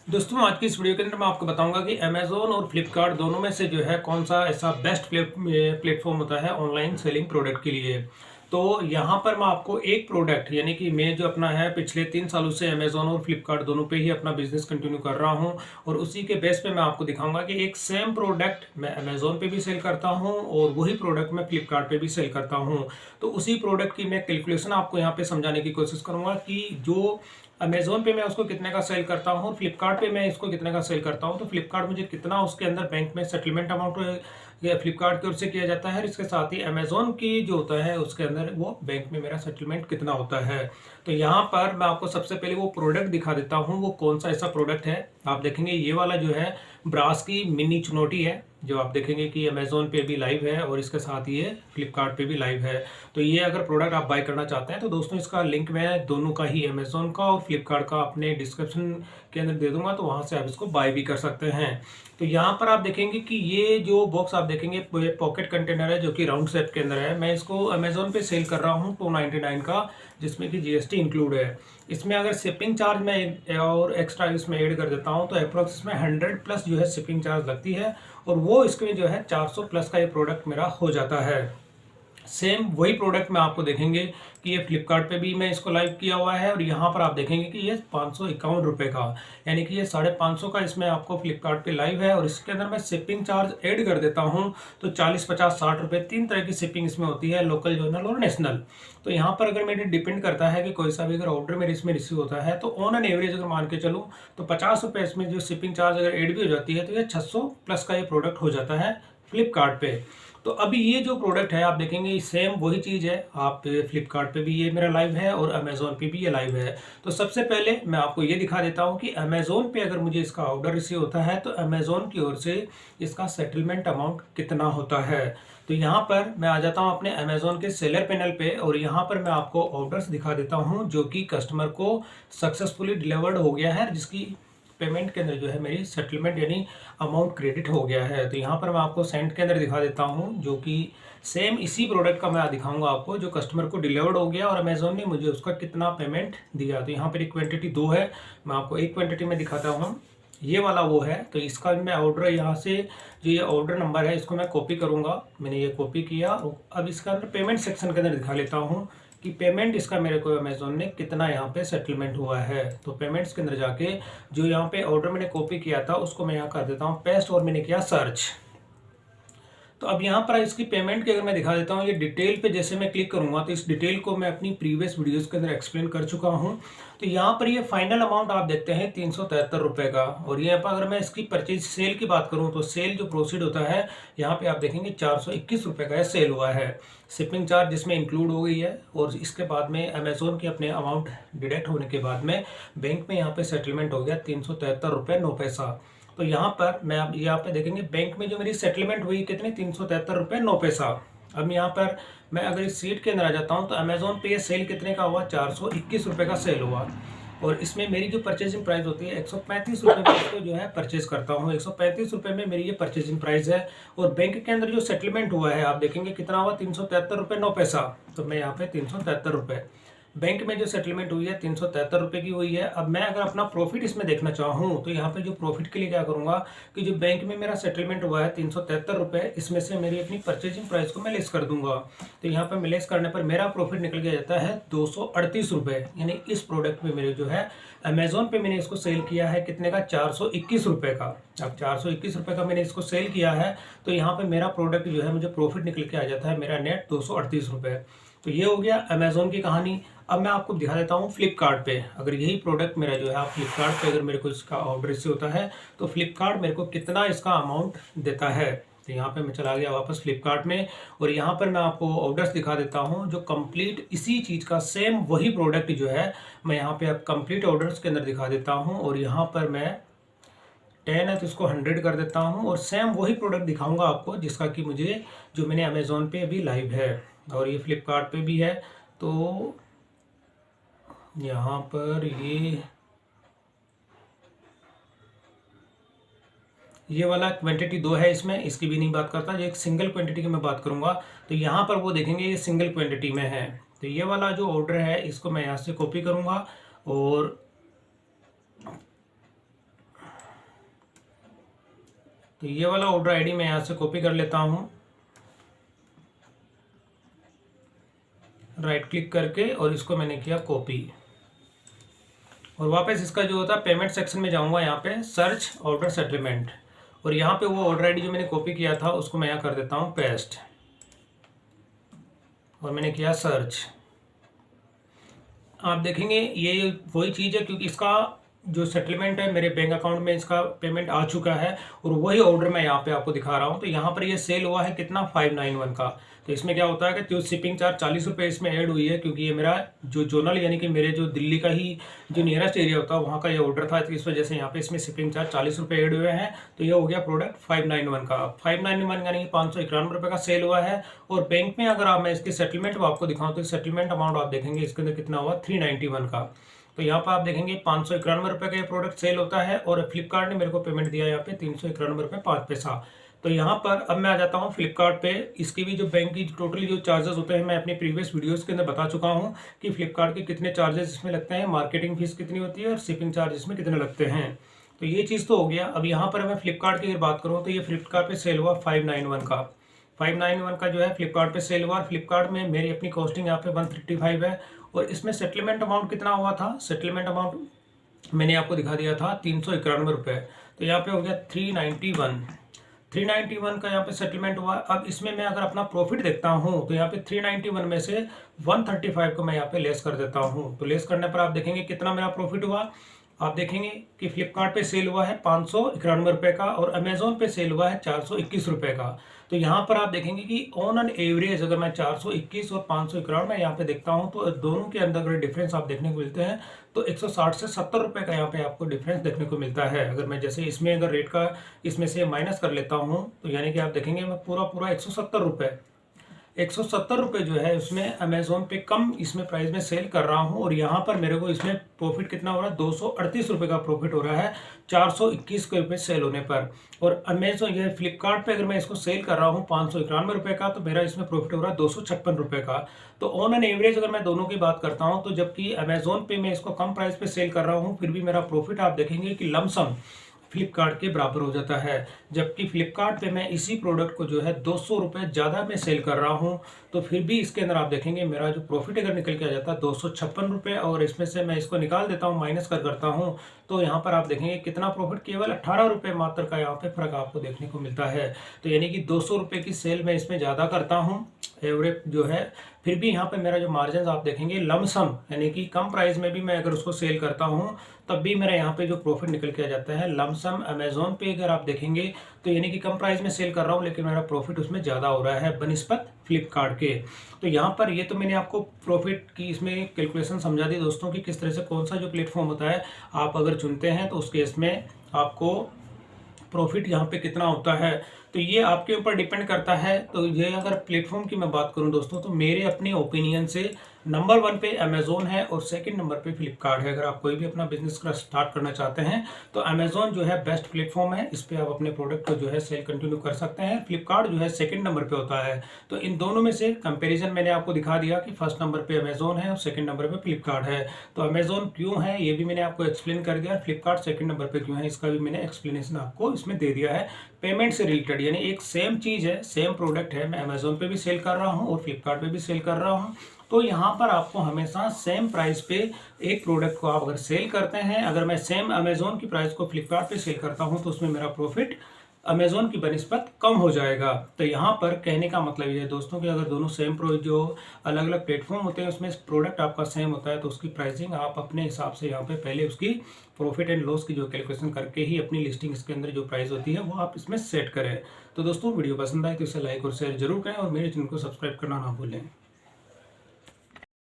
दोस्तों आज की इस वीडियो के अंदर मैं आपको बताऊंगा कि अमेज़न और फ्लिपकार्ट दोनों में से जो है कौन सा ऐसा बेस्ट प्लेटफॉर्म होता है ऑनलाइन सेलिंग प्रोडक्ट के लिए। तो यहाँ पर मैं आपको एक प्रोडक्ट यानी कि मैं जो अपना है पिछले 3 सालों से अमेज़न और फ्लिपकार्ट दोनों पे ही अपना बिजनेस कंटिन्यू कर रहा हूँ और उसी के बेस पे मैं आपको दिखाऊंगा कि एक सेम प्रोडक्ट मैं अमेज़न पे भी सेल करता हूँ और वही प्रोडक्ट मैं फ्लिपकार्ट पे भी सेल करता हूँ। तो उसी प्रोडक्ट की मैं कैलकुलेशन आपको यहाँ पे समझाने की कोशिश करूँगा कि जो अमेज़न पे मैं उसको कितने का सेल करता हूँ, फ्लिपकार्ट पे मैं इसको कितने का सेल करता हूँ, तो फ्लिपकार्ट मुझे कितना उसके अंदर बैंक में सेटलमेंट अमाउंट या फ्लिपकार्ट की ओर से किया जाता है, इसके साथ ही अमेज़न की जो होता है उसके अंदर वो बैंक में मेरा सेटलमेंट कितना होता है। तो यहाँ पर मैं आपको सबसे पहले वो प्रोडक्ट दिखा देता हूँ, वो कौन सा ऐसा प्रोडक्ट है। आप देखेंगे ये वाला जो है ब्रास की मिनी चुनौती है, जो आप देखेंगे कि अमेज़न पे भी लाइव है और इसके साथ ही ये फ्लिपकार्ट पे भी लाइव है। तो ये अगर प्रोडक्ट आप बाय करना चाहते हैं तो दोस्तों इसका लिंक मैं दोनों का ही अमेज़न का और फ्लिपकार्ट का अपने डिस्क्रिप्शन के अंदर दे दूंगा, तो वहाँ से आप इसको बाय भी कर सकते हैं। तो यहाँ पर आप देखेंगे कि ये जो बॉक्स आप देखेंगे पॉकेट कंटेनर है जो कि राउंड शेप के अंदर है। मैं इसको अमेज़न पे सेल कर रहा हूँ 299 का, जिसमें कि जीएसटी इंक्लूड है। इसमें अगर शिपिंग चार्ज मैं और एक्स्ट्रा इसमें ऐड कर देता हूँ तो अप्रोक्स में 100 प्लस जो है शिपिंग चार्ज लगती है और वो इसमें जो है 400 प्लस का ये प्रोडक्ट मेरा हो जाता है। सेम वही प्रोडक्ट में आपको देखेंगे कि ये फ्लिपकार्ट पे भी मैं इसको लाइव किया हुआ है और यहाँ पर आप देखेंगे कि ये 551 रुपये का, यानी कि ये 550 का इसमें आपको फ्लिपकार्ट पे लाइव है। और इसके अंदर मैं शिपिंग चार्ज ऐड कर देता हूँ तो 40, 50, 60 रुपये 3 तरह की शिपिंग इसमें होती है, लोकल, जोनल और नेशनल। तो यहाँ पर अगर मेरे डिपेंड करता है कि कोई सा भी अगर ऑर्डर मेरे इसमें रिसीव होता है तो ऑन एन एवरेज अगर मान के चलूँ तो 50 रुपये इसमें जो शिपिंग चार्ज अगर ऐड भी हो जाती है तो ये 600 प्लस का ये प्रोडक्ट हो जाता है फ्लिपकार्ट पे। तो अभी ये जो प्रोडक्ट है आप देखेंगे सेम वही चीज़ है, आप फ्लिपकार्ट पे भी ये मेरा लाइव है और अमेज़ोन पे भी ये लाइव है। तो सबसे पहले मैं आपको ये दिखा देता हूँ कि अमेज़ोन पे अगर मुझे इसका ऑर्डर रिसीव होता है तो अमेज़ोन की ओर से इसका सेटलमेंट अमाउंट कितना होता है। तो यहाँ पर मैं आ जाता हूँ अपने अमेज़ोन के सेलर पैनल पे और यहाँ पर मैं आपको ऑर्डर्स दिखा देता हूँ जो कि कस्टमर को सक्सेसफुली डिलीवर्ड हो गया है, जिसकी पेमेंट के अंदर जो है मेरी सेटलमेंट यानी अमाउंट क्रेडिट हो गया है। तो यहाँ पर मैं आपको सेंड के अंदर दिखा देता हूँ, जो कि सेम इसी प्रोडक्ट का मैं दिखाऊंगा आपको जो कस्टमर को डिलीवर्ड हो गया और अमेज़ोन ने मुझे उसका कितना पेमेंट दिया। तो यहाँ पर एक क्वांटिटी 2 है, मैं आपको एक क्वांटिटी में दिखाता हूँ, ये वाला वो है। तो इसका मैं ऑर्डर यहाँ से जो ये ऑर्डर नंबर है इसको मैं कॉपी करूँगा, मैंने ये कॉपी किया। अब इसका अंदर पेमेंट सेक्शन के अंदर दिखा लेता हूँ कि पेमेंट इसका मेरे को अमेज़ोन ने कितना यहाँ पे सेटलमेंट हुआ है। तो पेमेंट्स के अंदर जाके जो यहाँ पे ऑर्डर मैंने कॉपी किया था उसको मैं यहाँ कर देता हूँ पेस्ट और मैंने किया सर्च। तो अब यहाँ पर इसकी पेमेंट की अगर मैं दिखा देता हूँ, ये डिटेल पे जैसे मैं क्लिक करूँगा तो इस डिटेल को मैं अपनी प्रीवियस वीडियोस के अंदर एक्सप्लेन कर चुका हूँ। तो यहाँ पर ये फाइनल अमाउंट आप देखते हैं 373 रुपये का। और यहाँ पर अगर मैं इसकी परचेज सेल की बात करूँ तो सेल जो प्रोसीड होता है यहाँ पे आप देखेंगे 421 रुपये का सेल हुआ है, शिपिंग चार्ज जिसमें इंक्लूड हो गई है। और इसके बाद में अमेज़ोन के अपने अमाउंट डिडक्ट होने के बाद में बैंक में यहाँ पे सेटलमेंट हो गया 373 रुपये 9 पैसा। तो यहाँ पर मैं अब यहाँ पे देखेंगे बैंक में जो मेरी सेटलमेंट हुई कितनी 373 रुपये 9 पैसा। अब यहाँ पर मैं अगर इस सीट के अंदर आ जाता हूँ तो अमेज़ोन पे ये सेल कितने का हुआ 421 रुपये का सेल हुआ। और इसमें मेरी जो परचेजिंग प्राइस होती है 135 रुपये में इसको जो है परचेज करता हूँ, 135 रुपये में मेरी ये परचेजिंग प्राइस है। और बैंक के अंदर जो सेटलमेंट हुआ है आप देखेंगे कितना हुआ 373 रुपये 9 पैसा। तो मैं यहाँ पे 373 रुपये बैंक में जो सेटलमेंट हुई है 373 रुपये की हुई है। अब मैं अगर अपना प्रॉफिट इसमें देखना चाहूँ तो यहाँ पे जो प्रॉफिट के लिए क्या करूँगा कि जो बैंक में मेरा सेटलमेंट हुआ है 373 रुपये, इसमें से मेरी अपनी परचेजिंग प्राइस को मैं लेस कर दूंगा। तो यहाँ पर मैं लेस करने पर मेरा प्रॉफिट निकल के जाता है 238 रुपये। यानी इस प्रोडक्ट में मेरे जो है अमेज़ोन पे मैंने इसको सेल किया है कितने का 421 रुपये का। अब 421 रुपये का मैंने इसको सेल किया है तो यहाँ पर मेरा प्रोडक्ट जो है मुझे प्रॉफिट निकल के आ जाता है मेरा नेट 238 रुपये। तो ये हो गया अमेज़ोन की कहानी। अब मैं आपको दिखा देता हूँ फ्लिपकार्ट पे, अगर यही प्रोडक्ट मेरा जो है आप फ्लिपकार्ट पे अगर मेरे को इसका ऑर्डर रिसीव होता है तो फ्लिपकार्ट मेरे को कितना इसका अमाउंट देता है। तो यहाँ पे मैं चला गया वापस फ्लिपकार्ट में और यहाँ पर मैं आपको ऑर्डर्स दिखा देता हूँ जो कंप्लीट इसी चीज़ का सेम वही प्रोडक्ट जो है मैं यहाँ पे अब कंप्लीट ऑर्डर्स के अंदर दिखा देता हूँ। और यहाँ पर मैं 10 है तो इसको 100 कर देता हूँ और सेम वही प्रोडक्ट दिखाऊंगा आपको जिसका कि मुझे जो मैंने अमेज़ोन पे अभी लाइव है और ये फ्लिपकार्ट पे भी है। तो यहाँ पर ये वाला क्वांटिटी 2 है, इसमें इसकी भी नहीं बात करता, जो एक सिंगल क्वांटिटी की मैं बात करूँगा तो यहाँ पर वो देखेंगे ये सिंगल क्वांटिटी में है। तो ये वाला जो ऑर्डर है इसको मैं यहाँ से कॉपी करूँगा और तो ये वाला ऑर्डर आईडी मैं यहाँ से कॉपी कर लेता हूँ, राइट क्लिक करके, और इसको मैंने किया कॉपी। और वापस इसका जो होता है पेमेंट सेक्शन में जाऊँगा, यहाँ पे सर्च ऑर्डर सेटलमेंट, और यहाँ पे वो ऑर्डर आईडी जो मैंने कॉपी किया था उसको मैं यहाँ कर देता हूँ पेस्ट, और मैंने किया सर्च। आप देखेंगे ये वही चीज़ है, क्योंकि इसका जो सेटलमेंट है मेरे बैंक अकाउंट में इसका पेमेंट आ चुका है, और वही ऑर्डर मैं यहाँ पे आपको दिखा रहा हूँ। तो यहाँ पर ये सेल हुआ है कितना, 591 का। तो इसमें क्या होता है कि जो शिपिंग चार्ज 40 रुपये इसमें ऐड हुई है, क्योंकि ये मेरा जो जोनल यानी कि मेरे जो दिल्ली का ही जो नियरेस्ट एरिया होता है वहाँ का ये ऑर्डर था, तो इस वजह से यहाँ पे इसमें शिपिंग चार्ज 40 रुपये ऐड हुए हैं। तो ये हो गया प्रोडक्ट 591 का। 591 यानी कि 591 रुपये का सेल हुआ है। और बैंक में अगर मैं इसके सेटलमेंट को आपको दिखाऊँ तो सेटलमेंट अमाउंट आप देखेंगे इसके अंदर कितना हुआ, 391 का। तो यहाँ पर आप देखेंगे 591 रुपये का ये प्रोडक्ट सेल होता है, और फ्लिपकार्ट ने मेरे को पेमेंट दिया यहाँ पे 391 रुपये 5 पैसा। तो यहाँ पर अब मैं आ जाता हूँ फ्लिपकार्ट पे। इसकी भी जो बैंक की टोटली जो चार्जेस होते हैं मैं अपने प्रीवियस वीडियोस के अंदर बता चुका हूँ कि फ्लिपकार्ट के कितने चार्जेस इसमें लगते हैं, मार्केटिंग फीस कितनी होती है और शिपिंग चार्ज इसमें कितने लगते हैं। तो ये चीज़ तो हो गया। अब यहाँ पर मैं फ्लिपकार्ट की अगर बात करूँ तो ये फ्लिपकार्ट पे सेल हुआ 591 का। 591 का जो है फ्लिपकार्ट पे सेल हुआ। फ्लिपकार्ट में मेरी अपनी कॉस्टिंग यहाँ पे 135 है, और इसमें सेटलमेंट अमाउंट कितना हुआ था, सेटलमेंट अमाउंट मैंने आपको दिखा दिया था 391 रुपये। तो यहाँ पे हो गया 391 का यहाँ पे सेटलमेंट हुआ। अब इसमें मैं अगर अपना प्रॉफिट देखता हूँ तो यहाँ पे 391 में से 135 को मैं यहाँ पे लेस कर देता हूँ। तो लेस करने पर आप देखेंगे कितना मेरा प्रॉफिट हुआ। आप देखेंगे कि फ्लिपकार्ट पे सेल हुआ है 591 रुपये का, और अमेजोन पे सेल हुआ है 421 रुपये का। तो यहाँ पर आप देखेंगे कि ऑन एन एवरेज अगर मैं 421 और 591 में यहाँ पे देखता हूँ तो दोनों के अंदर अगर डिफरेंस आप देखने को मिलते हैं तो 160 से 70 रुपये का यहाँ पे आपको डिफरेंस देखने को मिलता है। अगर मैं जैसे इसमें अगर रेट का इसमें से माइनस कर लेता हूँ तो यानी कि आप देखेंगे मैं पूरा 170 रुपये 170 रुपये जो है उसमें अमेजोन पे कम इसमें प्राइस में सेल कर रहा हूँ, और यहाँ पर मेरे को इसमें प्रॉफिट कितना हो रहा है, 238 रुपये का प्रॉफिट हो रहा है 421 रुपये सेल होने पर। और अमेजोन ये फ्लिपकार्ट पे अगर मैं इसको सेल कर रहा हूँ 591 रुपये का, तो मेरा इसमें प्रॉफिट हो रहा है 256 रुपये का। तो ऑन एन एवरेज अगर मैं दोनों की बात करता हूँ तो जबकि अमेजोन पे मैं इसको कम प्राइस पे सेल कर रहा हूँ, फिर भी मेरा प्रॉफिट आप देखेंगे कि लमसम फ्लिपकार्ट के बराबर हो जाता है। जबकि फ्लिपकार्ट पे मैं इसी प्रोडक्ट को जो है 200 रुपये ज़्यादा में सेल कर रहा हूँ, तो फिर भी इसके अंदर आप देखेंगे मेरा जो प्रॉफिट अगर निकल के आ जाता है 256 रुपये, और इसमें से मैं इसको निकाल देता हूँ, माइनस करता हूँ, तो यहाँ पर आप देखेंगे कितना प्रॉफिट, केवल 18 रुपये मात्र का यहाँ पे फर्क आपको देखने को मिलता है। तो यानी कि 200 रुपये की सेल मैं इसमें ज़्यादा करता हूँ एवरेज जो है, फिर भी यहाँ पे मेरा जो मार्जिन आप देखेंगे लमसम यानी कि कम प्राइस में भी मैं अगर उसको सेल करता हूँ तब भी मेरा यहाँ पे जो प्रॉफिट निकल के आ जाता है लमसम। अमेजोन पे अगर आप देखेंगे तो यानी कि कम प्राइस में सेल कर रहा हूँ लेकिन मेरा प्रॉफिट उसमें ज़्यादा हो रहा है बनिस्बत फ्लिपकार्ट के। तो यहाँ पर ये तो मैंने आपको प्रॉफिट की इसमें कैलकुलेशन समझा दी दोस्तों कि किस तरह से कौन सा जो प्लेटफॉर्म होता है आप अगर चुनते हैं तो उस केस में आपको प्रॉफिट यहाँ पे कितना होता है, तो ये आपके ऊपर डिपेंड करता है। तो ये अगर प्लेटफॉर्म की मैं बात करूँ दोस्तों तो मेरे अपने ओपिनियन से नंबर 1 पे अमेजोन है और सेकंड नंबर पे फ्लिपकार्ट है। अगर आप कोई भी अपना बिजनेस का स्टार्ट करना चाहते हैं तो अमेजोन जो है बेस्ट प्लेटफॉर्म है, इस पर आप अपने प्रोडक्ट को जो है सेल कंटिन्यू कर सकते हैं। फ्लिपकार्ट जो है सेकंड नंबर पे होता है। तो इन दोनों में से कंपैरिजन मैंने आपको दिखा दिया कि फर्स्ट नंबर पे अमेजोन है और सेकंड नंबर पे फ्लिपकार्ट है। तो अमेजोन क्यों है ये भी मैंने आपको एक्सप्लेन कर दिया, फ्लिपकार्ट सेकंड नंबर पे क्यों है इसका भी मैंने एक्सप्लेनेशन आपको इसमें दे दिया है। पेमेंट से रिलेटेड यानी एक सेम चीज़ है, सेम प्रोडक्ट है, मैं अमेजोन पे भी सेल कर रहा हूँ और फ्लिपकार्ट पे भी सेल कर रहा हूँ। तो यहाँ पर आपको हमेशा सेम प्राइस पे एक प्रोडक्ट को आप अगर सेल करते हैं, अगर मैं सेम अमेजोन की प्राइस को फ्लिपकार्ट पे सेल करता हूँ तो उसमें मेरा प्रॉफिट अमेजोन की बनिस्बत कम हो जाएगा। तो यहाँ पर कहने का मतलब ये है दोस्तों कि अगर दोनों सेम जो अलग अलग प्लेटफॉर्म होते हैं उसमें प्रोडक्ट आपका सेम होता है तो उसकी प्राइसिंग आप अपने हिसाब से यहाँ पे पहले उसकी प्रॉफिट एंड लॉस की जो कैलकुलेशन करके ही अपनी लिस्टिंग इसके अंदर जो प्राइस होती है वो आप इसमें सेट करें। तो दोस्तों वीडियो पसंद आए तो इसे लाइक और शेयर जरूर करें और मेरे चैनल को सब्सक्राइब करना ना भूलें।